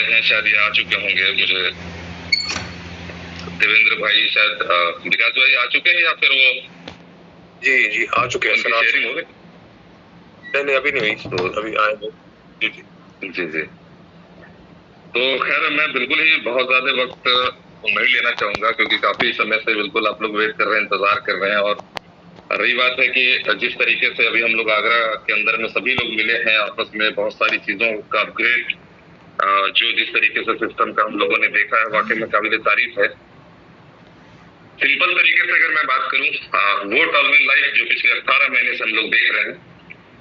हैं, शायद ये आ चुके होंगे। मुझे देवेंद्र भाई शायद विकास भाई आ चुके हैं या फिर वो जी आ चुके हैं सर। शेयरिंग हो गई? नहीं अभी नहीं हुई, तो अभी आएंगे। जी। तो खैर मैं बिल्कुल ही बहुत ज्यादा वक्त नहीं लेना चाहूंगा, क्योंकि काफी समय से बिल्कुल आप लोग वेट कर रहे हैं, इंतजार कर रहे हैं। और रही बात है कि जिस तरीके से अभी हम लोग आगरा के अंदर में सभी लोग मिले हैं आपस में, बहुत सारी चीजों का अपग्रेड जो जिस तरीके से सिस्टम का हम लोगों ने देखा है, वाकई में काबिल तारीफ है। सिंपल तरीके से अगर मैं बात करूं, वो टॉलविन लाइफ जो पिछले 18 महीने से हम लोग देख रहे हैं,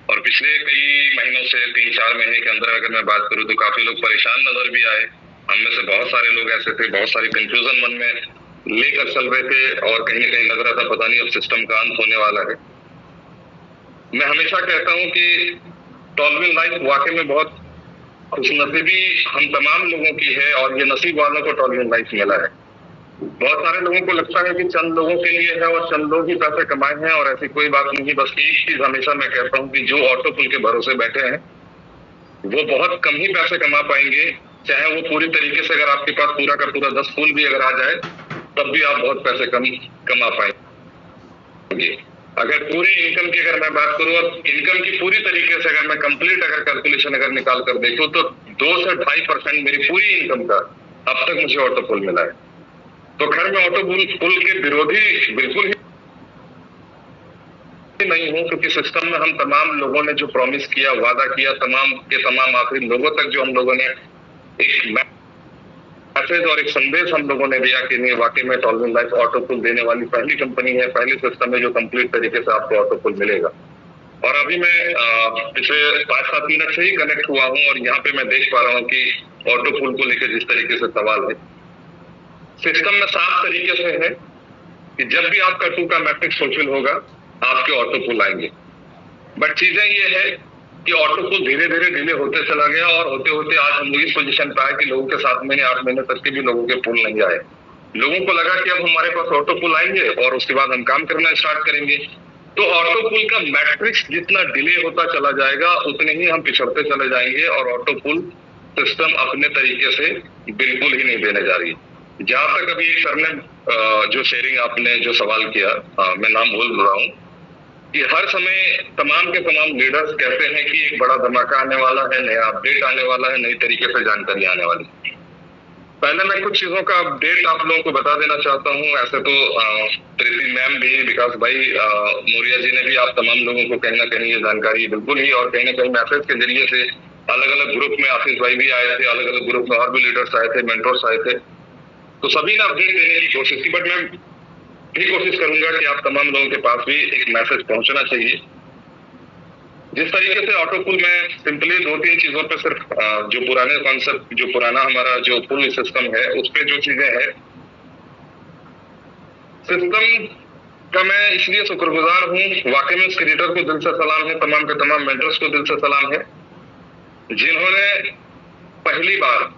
और पिछले कई महीनों से 3-4 महीने के अंदर अगर मैं बात करूं तो काफी लोग परेशान नजर भी आए। हम में से बहुत सारे लोग ऐसे थे, बहुत सारी कंफ्यूजन मन में लेकर चल रहे थे, और कहीं ना कहीं लग रहा था पता नहीं अब सिस्टम का अंत होने वाला है। मैं हमेशा कहता हूं कि टॉलविन लाइफ वाकई में बहुत खुशनसीबी हम तमाम लोगों की है, और ये नसीब वालों को टॉलविन लाइफ मिला है। बहुत सारे लोगों को लगता है कि चंद लोगों के लिए है और चंद लोग ही पैसे कमाए हैं, और ऐसी कोई बात नहीं। बस एक चीज हमेशा मैं कहता हूँ कि जो ऑटो पुल के भरोसे बैठे हैं वो बहुत कम ही पैसे कमा पाएंगे, चाहे वो पूरी तरीके से अगर आपके पास पूरा का पूरा 10 पुल भी अगर आ जाए तब भी आप बहुत पैसे कम कमा पाएंगे। अगर पूरी इनकम की अगर मैं बात करूँ, और इनकम की पूरी तरीके से अगर मैं कंप्लीट अगर कैलकुलेशन अगर निकाल कर देखूँ तो 2 से 2.5% मेरी पूरी इनकम का अब तक मुझे ऑटो पुल मिला है। तो खैर मैं ऑटो पुल के विरोधी बिल्कुल ही नहीं हूं, क्योंकि सिस्टम में हम तमाम लोगों ने जो प्रॉमिस किया, वादा किया, तमाम के तमाम आखिरी लोगों तक जो हम लोगों ने एक मैसेज और एक संदेश हम लोगों ने दिया कि नहीं वाकई में टॉलविन लाइफ ऑटो पुल देने वाली पहली कंपनी है, पहली सिस्टम है जो कंप्लीट तरीके से आपको ऑटो पुल मिलेगा। और अभी मैं पिछले 5-7 मिनट से ही कनेक्ट हुआ हूँ, और यहाँ पे मैं देख पा रहा हूँ कि ऑटो पुल को लेकर जिस तरीके से सवाल है, सिस्टम में साफ तरीके से है कि जब भी आपका 2 का मैट्रिक्स फुलफिल होगा आपके ऑटो पुल आएंगे। बट चीजें ये है कि ऑटो पुल धीरे धीरे डिले होते चला गया, और होते होते आज हम लोग इस पोजीशन पे आए कि लोगों के 7 महीने 8 महीने तक के भी लोगों के पुल नहीं आए। लोगों को लगा कि अब हमारे पास ऑटो पुल आएंगे और उसके बाद हम काम करना स्टार्ट करेंगे। तो ऑटो पुल का मैट्रिक्स जितना डिले होता चला जाएगा उतने ही हम पिछड़ते चले जाएंगे, और ऑटो पुल सिस्टम अपने तरीके से बिल्कुल ही नहीं देने जा रही। जहां तक अभी सर ने जो शेयरिंग आपने जो सवाल किया, मैं नाम भूल रहा हूँ, कि हर समय तमाम के तमाम लीडर्स कहते हैं कि एक बड़ा धमाका आने वाला है, नया अपडेट आने वाला है, नई तरीके से जानकारी आने वाली। पहले मैं कुछ चीजों का अपडेट आप लोगों को बता देना चाहता हूँ। ऐसे तो प्रीति मैम भी, विकास भाई, मौर्या जी ने भी आप तमाम लोगों को कहीं ना कहीं ये जानकारी बिल्कुल ही, और कहीं ना कहीं मैसेज के जरिए से अलग अलग ग्रुप में आशीष भाई भी आए थे, अलग अलग ग्रुप में और भी लीडर्स आए थे, मेंटर्स आए थे, तो सभी ने अपडेट देने की कोशिश की। बट मैं भी कोशिश करूंगा कि आप तमाम लोगों के पास भी एक मैसेज पहुंचना चाहिए। जिस तरीके से ऑटो पुल में सिंपली 2-3 चीजों पे सिर्फ जो पुराने कॉन्सेप्ट, जो पुराना हमारा जो पुल सिस्टम है उस पे जो चीजें हैं, सिस्टम का मैं इसलिए शुक्रगुजार हूँ। वाकई में उस क्रिएटर को दिल से सलाम है, तमाम के तमाम मेंटर्स को दिल से सलाम है, जिन्होंने पहली बार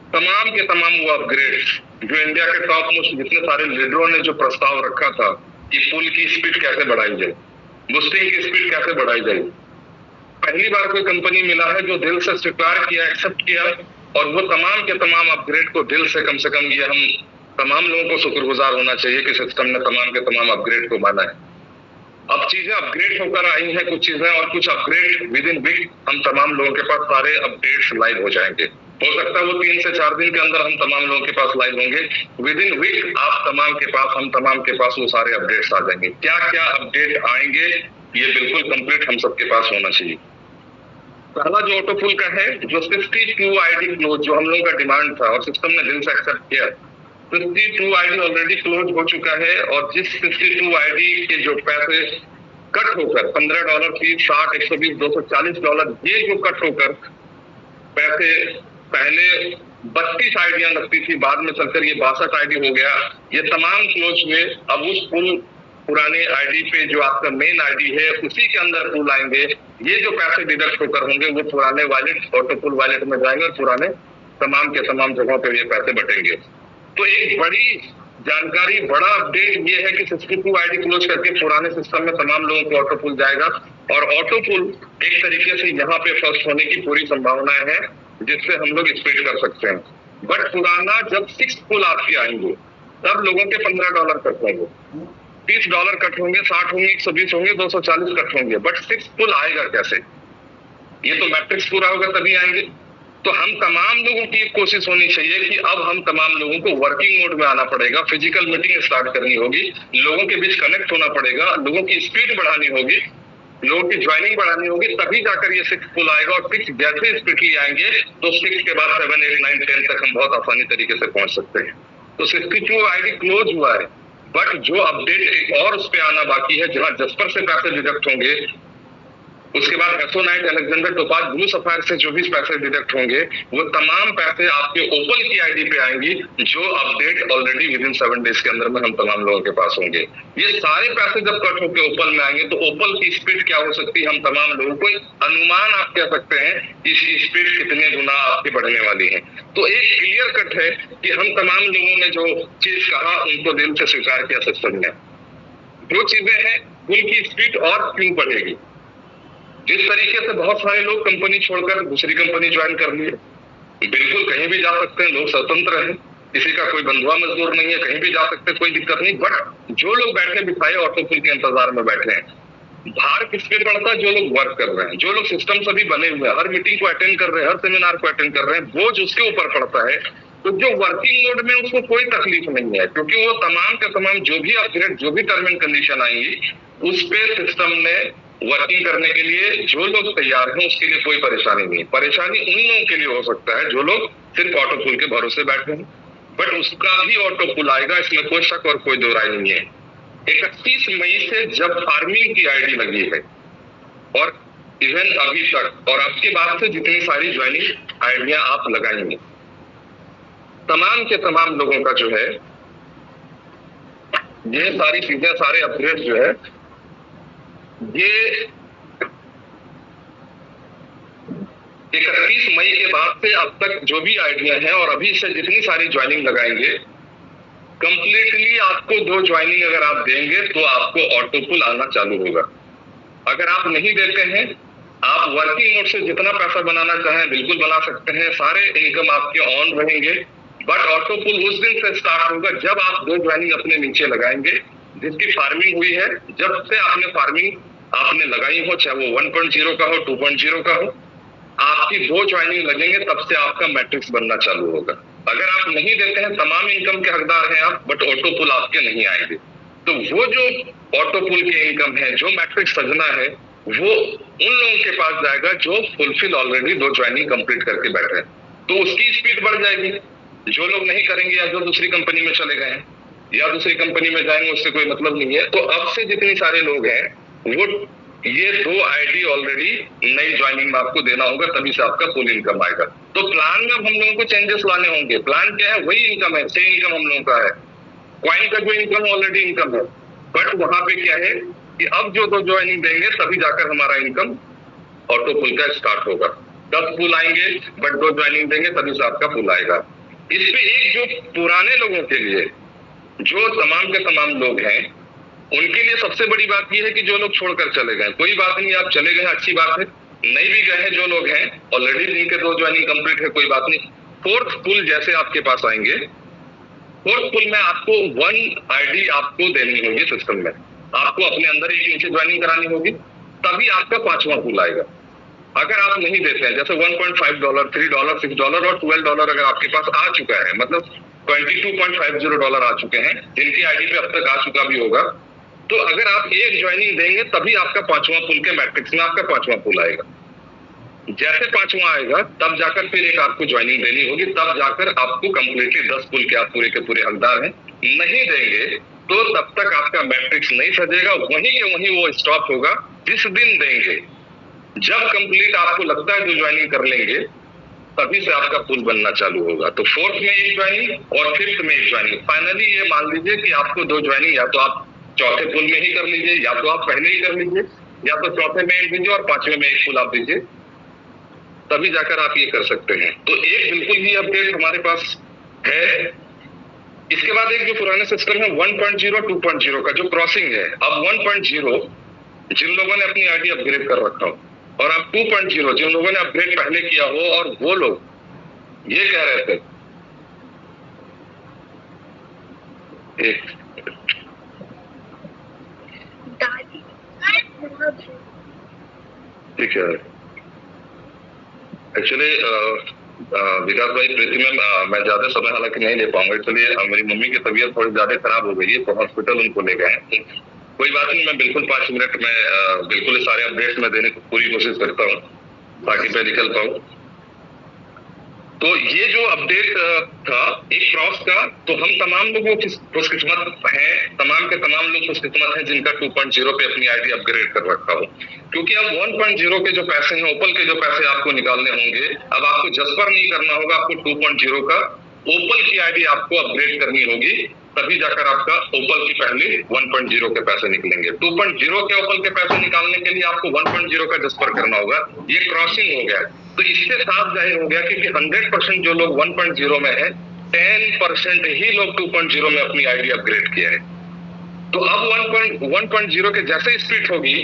तमाम के तमाम वो अपग्रेड जो इंडिया के टॉप मोस्ट जितने सारे लीडरों ने जो प्रस्ताव रखा था कि पुल की स्पीड कैसे बढ़ाई जाए, बूस्टिंग की स्पीड कैसे बढ़ाई जाए, पहली बार कोई कंपनी मिला है जो दिल से स्वीकार किया, एक्सेप्ट किया, और वो तमाम के तमाम अपग्रेड को दिल से कम ये हम तमाम लोगों को शुक्रगुजार होना चाहिए कि सिस्टम ने तमाम के तमाम अपग्रेड को माना है। अब चीजें अपग्रेड होकर आई हैं कुछ चीजें, और कुछ अपग्रेड विद इन वीक हम तमाम लोगों के पास सारे अपडेट्स लाइव हो जाएंगे। हो सकता है वो 3 से 4 दिन के अंदर हम तमाम लोगों के पास लाइव होंगे। विद इन वीक आप तमाम के पास, हम तमाम के पास वो सारे अपडेट्स आ जाएंगे। क्या क्या अपडेट आएंगे ये बिल्कुल कंप्लीट हम सबके पास होना चाहिए। पहला जो ऑटो पुल का है, जो 62 आईडी क्लोज जो हम लोगों का डिमांड था और सिस्टम ने दिल से एक्सेप्ट किया, 62 आईडी ऑलरेडी क्लोज हो चुका है। और जिस 62 आईडी के जो पैसे कट होकर $15 फीस, 60, 120, $240 ये जो कट होकर पैसे पहले 32 आईडियां लगती थी, बाद में चलकर ये 62 आईडी हो गया, ये तमाम क्लोज हुए। अब उस पुल पुराने आईडी पे जो आपका मेन आईडी है उसी के अंदर पुल आएंगे। ये जो पैसे डिडक्ट होकर होंगे वो पुराने वॉलेट, ऑटो पुल वॉलेट में जाएंगे, और पुराने तमाम के तमाम जगहों पे ये पैसे बटेंगे। तो एक बड़ी जानकारी, बड़ा अपडेट ये है कि 62 आईडी क्लोज करके पुराने सिस्टम में तमाम लोगों को ऑटो पुल जाएगा, और ऑटो पुल एक तरीके से यहाँ पे फर्स्ट होने की पूरी संभावना है। जिससे हम लोग स्प्लिट कर सकते हैं। बट पुराना जब 6 पुल आपके आएंगे तब लोगों के $15 कट होंगे, $30 कट होंगे, 60 होंगे, 120 होंगे, 240 कट होंगे। बट 6 पुल आएगा कैसे? ये तो मैट्रिक्स पूरा होगा तभी आएंगे। तो हम तमाम लोगों की कोशिश होनी चाहिए कि अब हम तमाम लोगों को वर्किंग मोड में आना पड़ेगा, फिजिकल मीटिंग स्टार्ट करनी होगी, लोगों के बीच कनेक्ट होना पड़ेगा, लोगों की स्पीड बढ़ानी होगी, लोगों की ज्वाइनिंग बढ़ानी होगी, तभी जाकर ये 6 पुल आएगा। और 6 जैसे स्ट्रिक्टली आएंगे तो 6 के बाद 7, 8, 9, 10 तक हम बहुत आसानी तरीके से पहुंच सकते हैं। तो 62 आईडी क्लोज हुआ है, बट जो अपडेट एक और उस पर आना बाकी है, जहां जस्पर से पैसे डिडक्ट होंगे, उसके बाद एसोनाइट, अलेक्जेंडर, टोपाज, ब्लू सफायर से जो भी पैसे डिडक्ट होंगे, वो तमाम पैसे आपके ओपल की आईडी पे आएंगी, जो update already with in 7 days के अंदर में हम तमाम लोगों के पास होंगे। ये सारे पैसे जब कट होकर ओपल में आएंगे तो ओपल की स्पीड क्या हो सकती है, हम तमाम लोगों को अनुमान आप कह सकते हैं इसकी स्पीड कितने गुना आपकी बढ़ने वाली है। तो एक क्लियर कट है कि हम तमाम लोगों ने जो चीज कहा उनको दिल से स्वीकार किया सिस्टम ने। जो चीजें हैं उनकी स्पीड और क्यों बढ़ेगी। जिस तरीके से बहुत सारे लोग कंपनी छोड़कर दूसरी कंपनी ज्वाइन कर लिए, बिल्कुल कहीं भी जा सकते हैं, लोग स्वतंत्र हैं, किसी का कोई बंधुआ मजदूर नहीं है, कहीं भी जा सकते हैं, कोई दिक्कत नहीं। बट जो लोग बैठे बिठाए ऑटोफिल के इंतजार में बैठे हैं, भार किस पे पड़ता है? जो लोग वर्क कर रहे हैं, जो लोग सिस्टम सभी बने हुए हैं, हर मीटिंग को अटेंड कर रहे हैं, हर सेमिनार को अटेंड कर रहे हैं, बोझ उसके ऊपर पड़ता है। तो जो वर्किंग मोड में उसको कोई तकलीफ नहीं है, क्योंकि वो तमाम के तमाम जो भी अपग्रेड, जो भी टर्म एंड कंडीशन आएंगी, उस पे सिस्टम ने वर्किंग करने के लिए जो लोग तैयार हैं उसके लिए कोई परेशानी नहीं है। परेशानी उन लोगों के लिए हो सकता है जो लोग सिर्फ ऑटो पुल के भरोसे बैठे हैं, बट उसका भी ऑटो पुल आएगा, इसमें कोई शक और कोई दो राय नहीं है। 31 मई से जब फार्मिंग की आईडी लगी है और इवन अभी तक और आपके बाद से जितनी सारी ज्वाइनिंग आईडियां आप लगाएंगे, तमाम के तमाम लोगों का जो है ये सारी चीजें, सारे अपग्रेड जो है, ये 31 मई के बाद से अब तक जो भी आइडिया है और अभी से जितनी सारी ज्वाइनिंग लगाएंगे, कंप्लीटली आपको 2 ज्वाइनिंग अगर आप देंगे तो आपको ऑटो पुल आना चालू होगा। अगर आप नहीं देते हैं, आप वर्किंग मोड से जितना पैसा बनाना चाहें बिल्कुल बना सकते हैं, सारे इनकम आपके ऑन रहेंगे, बट ऑटो पुल उस दिन से स्टार्ट होगा जब आप 2 ज्वाइनिंग अपने नीचे लगाएंगे, जिसकी फार्मिंग हुई है। जब से आपने फार्मिंग आपने लगाई हो, चाहे वो 1.0 का हो, 2.0 का हो, आपकी 2 ज्वाइनिंग लगेंगे तब से आपका मैट्रिक्स बनना चालू होगा। अगर आप नहीं देते हैं, तमाम इनकम के हकदार हैं आप, बट ऑटो पुल आपके नहीं आएंगे। तो वो जो ऑटो पुल की इनकम है, जो मैट्रिक्स सजना है, वो उन लोगों के पास जाएगा जो फुलफिल ऑलरेडी 2 ज्वाइनिंग कंप्लीट करके बैठे हैं। तो उसकी स्पीड बढ़ जाएगी। जो लोग नहीं करेंगे या जो दूसरी कंपनी में चले गए हैं या दूसरी कंपनी में जाएंगे, उससे कोई मतलब नहीं है। तो अब से जितने सारे लोग हैं वो ये 2 आईडी ऑलरेडी नई ज्वाइनिंग में आपको देना होगा, तभी से आपका फुल इनकम आएगा। तो प्लान में हम लोगों को चेंजेस लाने होंगे। प्लान क्या है? वही इनकम है, सेम इनकम हम लोगों का है। क्वाइन का जो इनकम ऑलरेडी इनकम है, बट वहां पे क्या है कि अब जो 2 ज्वाइनिंग देंगे तभी जाकर हमारा इनकम ऑटो पुल का स्टार्ट होगा। 10 पुल आएंगे बट 2 ज्वाइनिंग देंगे तभी से आपका पुल आएगा। इसमें एक जो पुराने लोगों के लिए, जो तमाम के तमाम लोग हैं, उनके लिए सबसे बड़ी बात यह है कि जो लोग छोड़कर चले गए, कोई बात नहीं, आप चले गए अच्छी बात है। नहीं भी गए हैं जो लोग हैं ऑलरेडी, जिनके 2 ज्वाइनिंग कंप्लीट है, कोई बात नहीं। 4th पुल जैसे आपके पास आएंगे, 4th पुल में आपको 1 आईडी आपको देनी होगी सिस्टम में, आपको अपने अंदर एक नीचे ज्वाइनिंग करानी होगी, तभी आपका 5वां पुल आएगा। अगर आप नहीं देते हैं, जैसे $1.5, $3, $6 और $12 अगर आपके पास आ चुका है, मतलब $22.50 आ चुके हैं, जिनकी आईडी पे अब तक आ चुका भी होगा, तो अगर आप एक ज्वाइनिंग देंगे तभी आपका 5वां पुल के मैट्रिक्स में आपका 5वां पुल आएगा। जैसे 5वां आएगा तब जाकर फिर एक आपको ज्वाइनिंग देनी होगी, तब जाकर आपको कंप्लीटली 10 पुल के आप पूरे के पूरे हकदार हैं। नहीं देंगे तो तब तक आपका मैट्रिक्स नहीं सजेगा, वहीं के वहीं वो स्टॉप होगा। जिस दिन देंगे, जब कंप्लीट आपको लगता है 2 ज्वाइनिंग कर लेंगे, तभी से आपका पुल बनना चालू होगा। तो 4th में एक ज्वाइनिंग और 5th में एक ज्वाइनिंग। फाइनली ये मान लीजिए कि आपको 2 ज्वाइनिंग या तो आप 4थे पुल में ही कर लीजिए, या तो आप पहले ही कर लीजिए, या तो 4थे में एक दीजिए और 5वें में एक पुल आप दीजिए, तभी जाकर आप ये कर सकते हैं। तो एक बिल्कुल ही अपडेट हमारे पास है। इसके बाद एक जो पुराने सिस्टम है 1.0, 2.0 का जो क्रॉसिंग है, अब 1.0 जिन लोगों ने अपनी आईडी अपग्रेड कर रखा हो, और अब 2.0 जिन लोगों ने अपग्रेड पहले किया हो और वो लोग ये कह रहे थे। एक ठीक है। एक्चुअली विकास भाई, प्रीति मैम, मैं ज्यादा समय हालांकि नहीं ले पाऊंगा, इसलिए मेरी मम्मी की तबीयत थोड़ी ज्यादा खराब हो गई है, तो हॉस्पिटल उनको ले गए हैं। कोई बात नहीं, मैं बिल्कुल 5 मिनट में बिल्कुल सारे अपडेट्स में देने की पूरी कोशिश करता हूँ ताकि मैं निकल पाऊँ। तो ये जो अपडेट था एक क्रॉस का, तो हम तमाम लोगों की खुशकिस्मत हैं, तमाम के तमाम लोग खुशकिस्मत हैं जिनका 2.0 पे अपनी आईडी अपग्रेड कर रखा हो, क्योंकि अब 1.0 के जो पैसे हैं, ओपल के जो पैसे आपको निकालने होंगे, अब आपको जस्पर नहीं करना होगा, आपको 2.0 का ओपल की आईडी आपको अपग्रेड करनी होगी, तभी जाकर आपका ओपल की पहले 1.0 के पैसे निकलेंगे। 2.0 के ओपल के पैसे निकालने के लिए आपको 1.0 का जस्पर करना होगा। ये क्रॉसिंग हो गया, तो इससे साफ जाहिर हो गया कि 100% जो लोग 1.0 में है, 10% ही लोग 2.0 में अपनी आईडी अपग्रेड किया है। तो अब 1.0 के जैसे स्पीड होगी,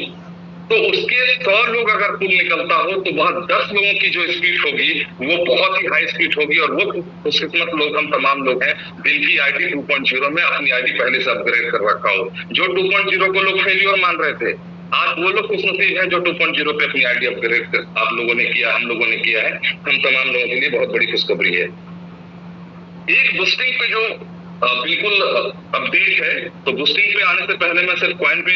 तो उसके 100 लोग अगर पुल निकलता हो, तो वहां 10 लोगों की जो स्पीड होगी वो बहुत ही हाई स्पीड होगी, और वो खुशकिस्मत लोग हम तमाम लोग हैं जिनकी आईडी 2.0 में अपनी आईडी पहले से अपग्रेड कर रखा हो। जो 2.0 को लोग फेलियर मान रहे थे, आज वो लोग खुशनसीब हैं जो 2.0 पे अपनी आईडी अपग्रेड आप लोगों ने किया, हम लोगों ने किया है। हम तमाम लोगों के लिए बहुत बड़ी खुशखबरी है। एक बूस्टिंग पे जो बिल्कुल अपडेट है, तो बूस्टिंग पे आने से पहले मैं सिर्फ कॉइन पे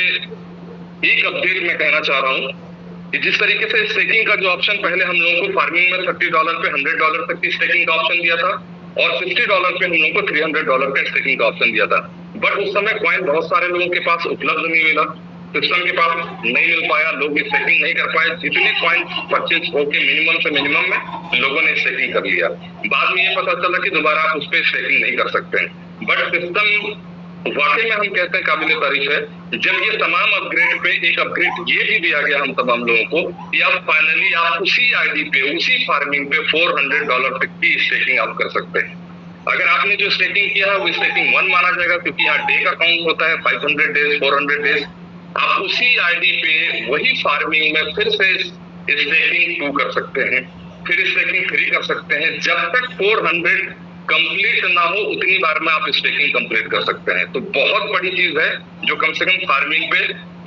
एक अपडेट मैं कहना चाह रहा हूँ कि जिस तरीके से स्टेकिंग का जो ऑप्शन पहले हम लोगों को फार्मिंग में $30 पे $100 तक की स्टेकिंग का ऑप्शन दिया था, और $60 पे हम लोगों को $300 का स्टेकिंग का ऑप्शन दिया था, बट उस समय कॉइन बहुत सारे लोगों के पास उपलब्ध नहीं मिला, सिस्टम के पास नहीं मिल पाया, लोग स्टेकिंग नहीं कर पाए। जितने कॉइन परचेज होके मिनिमम से मिनिमम में लोगों ने स्टेकिंग कर लिया। बाद में ये पता चला कि दोबारा आप उस पर स्टेकिंग नहीं कर सकते हैं, बट सिस्टम वाकई में हम कहते हैं काबिल तारीफ है। जब ये तमाम अपग्रेड पे एक अपग्रेड ये भी दिया गया हम तमाम लोगों को कि अब फाइनली आप उसी आईडी पे, उसी फार्मिंग पे $400 तक की स्टेकिंग आप कर सकते हैं। अगर आपने जो स्टेकिंग किया है वो स्टेकिंग 1 माना जाएगा, क्योंकि यहाँ डे का काउंट होता है, 500 डेज 400 डेज। आप उसी आईडी पे वही फार्मिंग में फिर से स्टेकिंग 2 कर सकते हैं, फिर स्टेकिंग 3 कर सकते हैं, जब तक 400 कंप्लीट ना हो उतनी बार में आप स्टेकिंग कंप्लीट कर सकते हैं। तो बहुत बड़ी चीज है, जो कम से कम फार्मिंग पे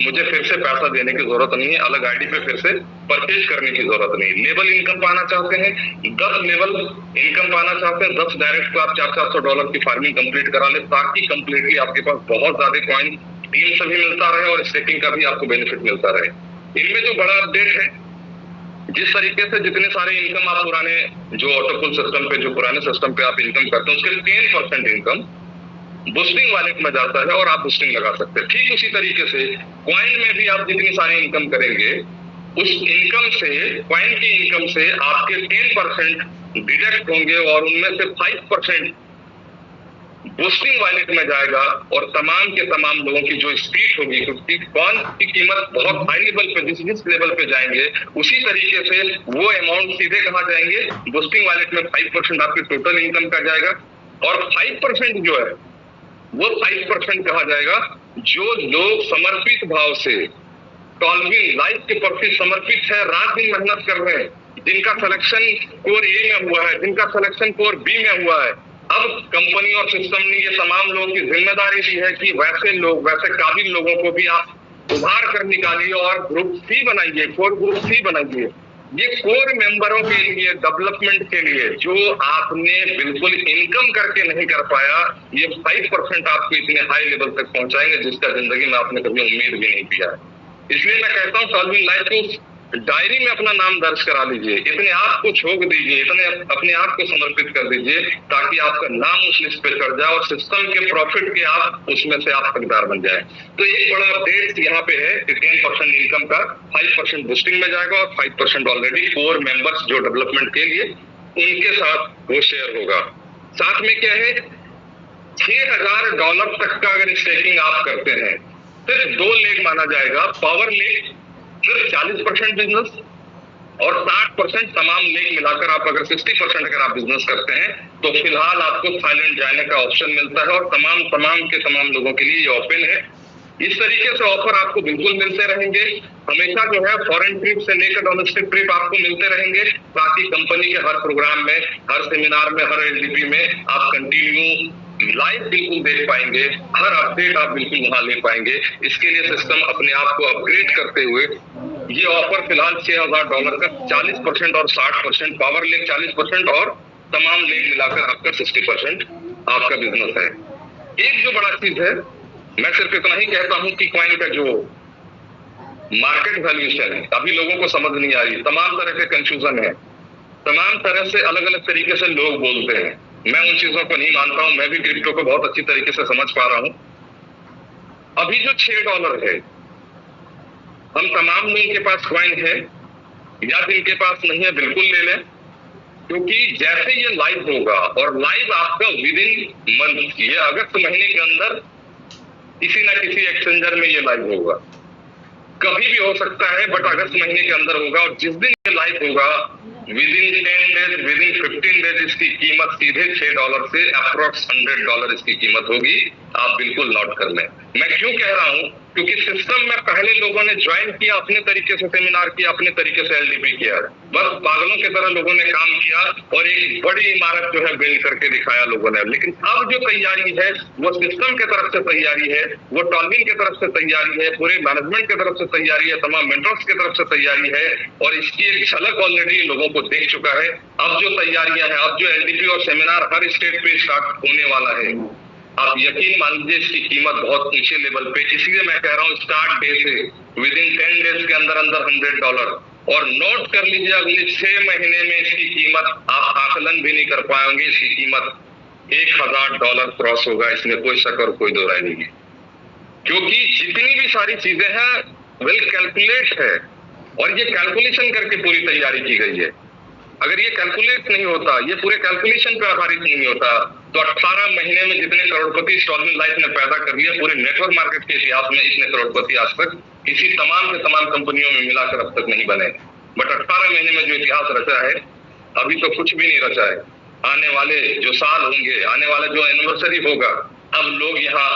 मुझे फिर से पैसा देने की जरूरत नहीं है, अलग आईडी पे फिर से परचेज करने की जरूरत नहीं। लेवल इनकम पाना चाहते हैं, 10 लेवल इनकम पाना चाहते हैं, 10 डायरेक्ट को आप $400 की फार्मिंग कंप्लीट करा ले, ताकि कंप्लीटली आपके पास बहुत ज्यादा कॉइन टीम से भी मिलता रहे और स्टेकिंग का भी आपको बेनिफिट मिलता रहे। इनमें जो बड़ा अपडेट है, जिस तरीके से जितने सारे इनकम आप पुराने जो ऑटोपुल सिस्टम पे, जो पुराने सिस्टम पे आप इनकम करते हैं, उसके 10% इनकम बूस्टिंग वॉलेट में जाता है और आप बूस्टिंग लगा सकते हैं। ठीक उसी तरीके से कॉइन में भी आप जितनी सारी इनकम करेंगे, उस इनकम से, कॉइन की इनकम से आपके 10% डिडक्ट होंगे, और उनमें से 5% बूस्टिंग वॉलेट में जाएगा, और तमाम के तमाम लोगों की जो स्पीड होगी, क्योंकि कॉइन की कीमत बहुत हाई लेवल पे, जिस लेवल पे जाएंगे उसी तरीके से वो अमाउंट सीधे कहाँ जाएंगे, बूस्टिंग वॉलेट में 5% आपकी टोटल इनकम का जाएगा, और 5% जो है वो 5% कहा जाएगा जो लोग समर्पित भाव से टॉलविन लाइफ के प्रति समर्पित है, रात दिन मेहनत कर रहे हैं, जिनका सिलेक्शन कोर ए में हुआ है, जिनका सिलेक्शन कोर बी में हुआ है। अब कंपनी और सिस्टम ने ये तमाम लोगों की जिम्मेदारी दी है कि वैसे लोग, वैसे काबिल लोगों को भी आप उभार कर निकालिए और ग्रुप सी बनाइए, कोर ग्रुप सी बनाइए। ये कोर मेंबरों के लिए, डेवलपमेंट के लिए, जो आपने बिल्कुल इनकम करके नहीं कर पाया, ये 5% आपको इतने हाई लेवल तक पहुंचाएंगे जिसका जिंदगी में आपने कभी उम्मीद भी नहीं किया है। इसलिए मैं कहता हूँ टॉलविन लाइफ को डायरी में अपना नाम दर्ज करा लीजिए, इतने आप को छोड़ दीजिए, इतने अपने आप को समर्पित कर दीजिए, ताकि आपका नाम उस लिस्ट पे चढ़ जाए और सिस्टम के प्रॉफिट के आप उसमें से आप हकदार बन जाए। तो एक बड़ा अपडेट यहाँ पे है कि 10% इनकम का 5% बूस्टिंग में जाएगा, और 5% ऑलरेडी कोर मेंबर्स जो डेवलपमेंट के लिए उनके साथ वो शेयर होगा। साथ में क्या है, $6,000 तक का अगर स्टेकिंग आप करते हैं, सिर्फ 2 लेग माना जाएगा, पावर लेग सिर्फ 40% बिजनेस, और 60% तमाम लेग मिलाकर आप अगर 60% अगर आप बिजनेस करते हैं, तो फिलहाल आपको थाईलैंड जाने का ऑप्शन मिलता है, और तमाम के तमाम लोगों के लिए ये ओपन है। इस तरीके से ऑफर आपको बिल्कुल मिलते रहेंगे। हमेशा जो है फॉरेन ट्रिप से लेकर डोमेस्टिक ट्रिप आपको मिलते रहेंगे, ताकि कंपनी के हर प्रोग्राम में, हर सेमिनार में, हर एलडीपी में आप कंटिन्यू लाइव बिल्कुल देख पाएंगे, हर अपडेट आप बिल्कुल वहां ले पाएंगे। इसके लिए सिस्टम अपने आप को अपग्रेड करते हुए ये ऑफर फिलहाल $6,000 का 40% और 60%, पावर लेक 40% और तमाम लेग मिलाकर आपका 60% आपका बिजनेस है। एक जो बड़ा चीज है, मैं सिर्फ इतना ही कहता हूं कि कॉइन का जो मार्केट वैल्यूएशन है अभी लोगों को समझ नहीं आ रही, तमाम तरह के कंफ्यूजन है, तमाम तरह से अलग अलग तरीके से लोग बोलते हैं। मैं उन चीजों को नहीं मानता हूं, मैं भी क्रिप्टो को बहुत अच्छी तरीके से समझ पा रहा हूं। अभी जो $6 है, हम तमाम लोगों के पास कॉइन है या जिनके पास नहीं है बिल्कुल ले लें, क्योंकि जैसे ये लाइव होगा और लाइव आपका विद इन मंथ, ये अगस्त महीने के अंदर किसी ना किसी एक्सचेंजर में ये लाइव होगा, कभी भी हो सकता है बट अगस्त महीने के अंदर होगा। और जिस दिन ये लाइव होगा with in 10 days, with in 15 days इसकी कीमत सीधे $6 से अप्रोक्स $100 इसकी कीमत होगी। आप बिल्कुल नोट कर लें। मैं क्यों कह रहा हूं, क्योंकि सिस्टम में पहले लोगों ने ज्वाइन किया, अपने तरीके से सेमिनार किया, अपने तरीके से एलडीपी किया, बस पागलों की तरह लोगों ने काम किया और एक बड़ी इमारत जो है बिल्ड करके दिखाया लोगों ने। लेकिन अब जो तैयारी है वो सिस्टम की तरफ से तैयारी है, वो टॉलविन की तरफ से तैयारी है, पूरे मैनेजमेंट की तरफ से तैयारी है, तमाम मेंटर्स की तरफ से तैयारी है, और इसकी एक झलक ऑलरेडी लोगों को देख चुका है। अब जो तैयारियां हैं, अब जो एलडीपी और सेमिनार हर स्टेट पे स्टार्ट होने वाला है, आप यकीन मान लीजिए इसकी कीमत बहुत ऊंचे लेवल पे, इसलिए मैं कह रहा हूँ स्टार्ट डे से विद इन 10 डेज के अंदर अंदर $100। और नोट कर लीजिए अगले 6 महीने में इसकी कीमत आप आकलन भी नहीं कर पाएंगे, इसकी कीमत $1,000 क्रॉस होगा, इसमें कोई शक और कोई दो राय नहीं है। क्योंकि जितनी भी सारी चीजें हैं वेल कैलकुलेट है, और ये कैलकुलेशन करके पूरी तैयारी की गई है। अगर ये कैलकुलेट नहीं होता, ये पूरे कैलकुलेशन पे आधारित नहीं होता, तो 18 महीने में जितने करोड़पति स्टॉलमेंट लाइफ ने पैदा कर लिया, पूरे नेटवर्क मार्केट के इतिहास में इतने करोड़पति आज तक किसी तमाम के तमाम कंपनियों में मिलाकर अब तक नहीं बने। बट 18 महीने में जो इतिहास रचा है, अभी तो कुछ भी नहीं रचा है। आने वाले जो साल होंगे, आने वाला जो एनिवर्सरी होगा, अब लोग यहाँ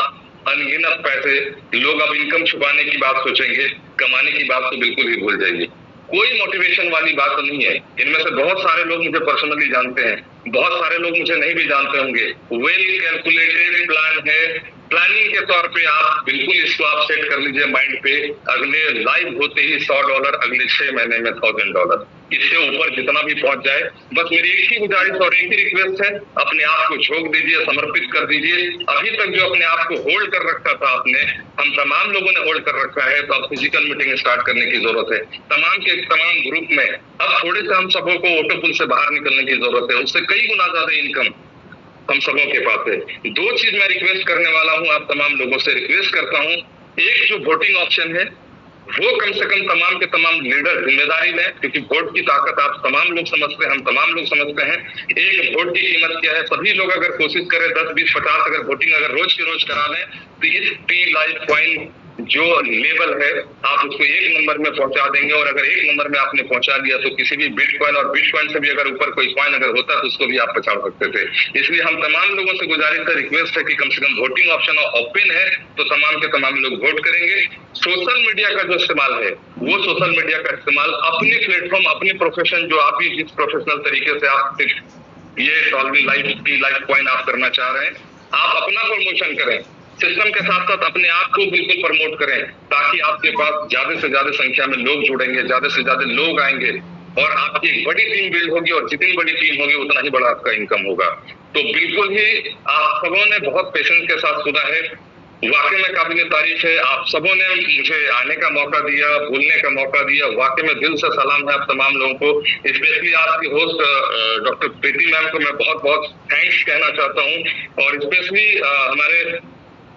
अनगिनत पैसे, लोग अब इनकम छुपाने की बात सोचेंगे, कमाने की बात तो बिल्कुल ही भूल जाइए। कोई मोटिवेशन वाली बात तो नहीं है। इनमें से बहुत सारे लोग मुझे पर्सनली जानते हैं, बहुत सारे लोग मुझे नहीं भी जानते होंगे। वेल कैलकुलेटेड प्लान है, प्लानिंग के तौर पे आप बिल्कुल इसको आप सेट कर लीजिए माइंड पे, अगले लाइव होते ही $100, अगले 6 महीने में $1,000, इससे ऊपर जितना भी पहुंच जाए। बस मेरी एक ही गुजारिश और एक ही रिक्वेस्ट है, अपने आप को झोंक दीजिए, समर्पित कर दीजिए। अभी तक जो अपने आप को होल्ड कर रखा था आपने, हम तमाम लोगों ने होल्ड कर रखा है, तो अब फिजिकल मीटिंग स्टार्ट करने की जरूरत है। तमाम के तमाम ग्रुप में अब थोड़े से हम सबों को ऑटो पुल से बाहर निकलने की जरूरत है, उससे कई गुना ज्यादा इनकम हम सबों के पास है। 2 चीज मैं रिक्वेस्ट करने वाला हूं, आप तमाम लोगों से रिक्वेस्ट करता हूं। एक जो वोटिंग ऑप्शन है वो कम से कम तमाम के तमाम लीडर जिम्मेदारी लें, क्योंकि वोट की ताकत आप तमाम लोग समझते हैं, हम तमाम लोग समझते हैं। एक वोट की कीमत क्या है, सभी लोग अगर कोशिश करें 10, 20, 50 अगर वोटिंग अगर रोज के रोज करा लें, तो इस टी लाइफ कॉइन जो लेवल है आप उसको 1 नंबर में पहुंचा देंगे। और अगर 1 नंबर में आपने पहुंचा दिया तो किसी भी बिटकॉइन और बिटकॉइन से भी अगर ऊपर कोई कॉइन अगर होता तो उसको भी आप पहुंचा सकते थे। इसलिए हम तमाम लोगों से गुजारिश है, रिक्वेस्ट है कि कम से कम वोटिंग ऑप्शन ओपन है तो तमाम के तमाम लोग वोट करेंगे। सोशल मीडिया का जो इस्तेमाल है, वो सोशल मीडिया का इस्तेमाल अपने प्लेटफॉर्म, अपने प्रोफेशन, जो आप भी जिस प्रोफेशनल तरीके से आप ये टॉलविन लाइफ कॉइन आप करना चाह रहे हैं, आप अपना प्रमोशन करें, सिस्टम के साथ साथ अपने आप को बिल्कुल प्रमोट करें, ताकि आपके पास ज्यादा से ज्यादा संख्या में लोग जुड़ेंगे, ज्यादा से ज्यादा लोग आएंगे और आपकी एक बड़ी टीम बिल्ड होगी, और जितनी बड़ी टीम होगी उतना ही बड़ा आपका इनकम होगा। तो बिल्कुल ही आप सबों ने बहुत पेशेंस के साथ सुना है, वाकई में काबिल तारीफ है। आप सबों ने मुझे आने का मौका दिया, बोलने का मौका दिया, वाकई में दिल से सलाम है आप तमाम लोगों को। स्पेशली आपकी होस्ट डॉक्टर प्रीति मैम को मैं बहुत बहुत थैंक्स कहना चाहता हूँ, और स्पेशली हमारे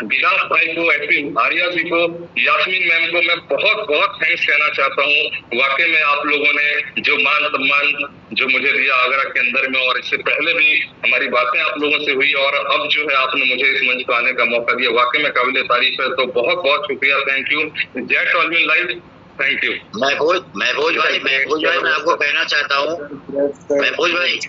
विकास भाई को, एसपी आर्या जी को, यास्मीन मैम को मैं बहुत बहुत थैंक्स कहना चाहता हूँ। वाकई में आप लोगों ने जो मान सम्मान जो मुझे दिया आगरा के अंदर में, और इससे पहले भी हमारी बातें आप लोगों से हुई, और अब जो है आपने मुझे इस मंच पर आने का मौका दिया, वाकई में काबिल तारीफ है। तो बहुत बहुत शुक्रिया, थैंक यू। जय टॉलविन लाइफ, थैंक यू। महफूज भाई मैं आपको कहना चाहता हूँ, महफूज भाई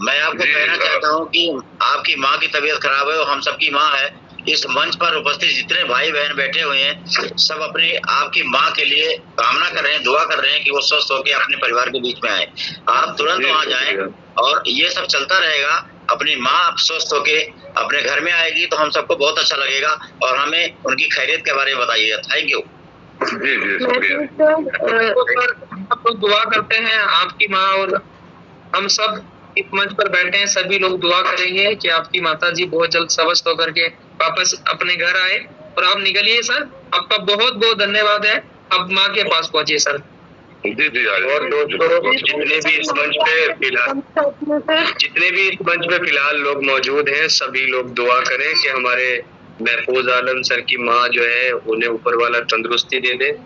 मैं आपको कहना चाहता हूँ कि आपकी माँ की तबीयत खराब है और हम सबकी माँ है, इस मंच पर उपस्थित जितने भाई बहन बैठे हुए हैं सब अपनी आपकी माँ के लिए कामना कर रहे हैं, दुआ कर रहे हैं कि वो स्वस्थ होकर अपने परिवार के बीच में आए। आप तुरंत वहाँ जाएं और ये सब चलता रहेगा। अपनी माँ स्वस्थ होके अपने घर में आएगी तो हम सबको बहुत अच्छा लगेगा और हमें उनकी खैरियत के बारे में बताइएगा। Thank you. जी जी शुक्रिया। हम लोग दुआ करते हैं आपकी माँ और हम सब इस मंच पर बैठे हैं, सभी लोग दुआ करेंगे कि आपकी माता जी बहुत जल्द स्वस्थ होकर के वापस अपने घर आए। और आप निकलिए सर, आपका बहुत बहुत धन्यवाद है। आप माँ के पास पहुंचिए सर। जी जी और दोस्तों जितने भी इस मंच पे फिलहाल लोग मौजूद हैं, सभी लोग दुआ करें कि हमारे महफूज आलम सर की माँ जो है उन्हें ऊपर वाला तंदुरुस्ती दे दे।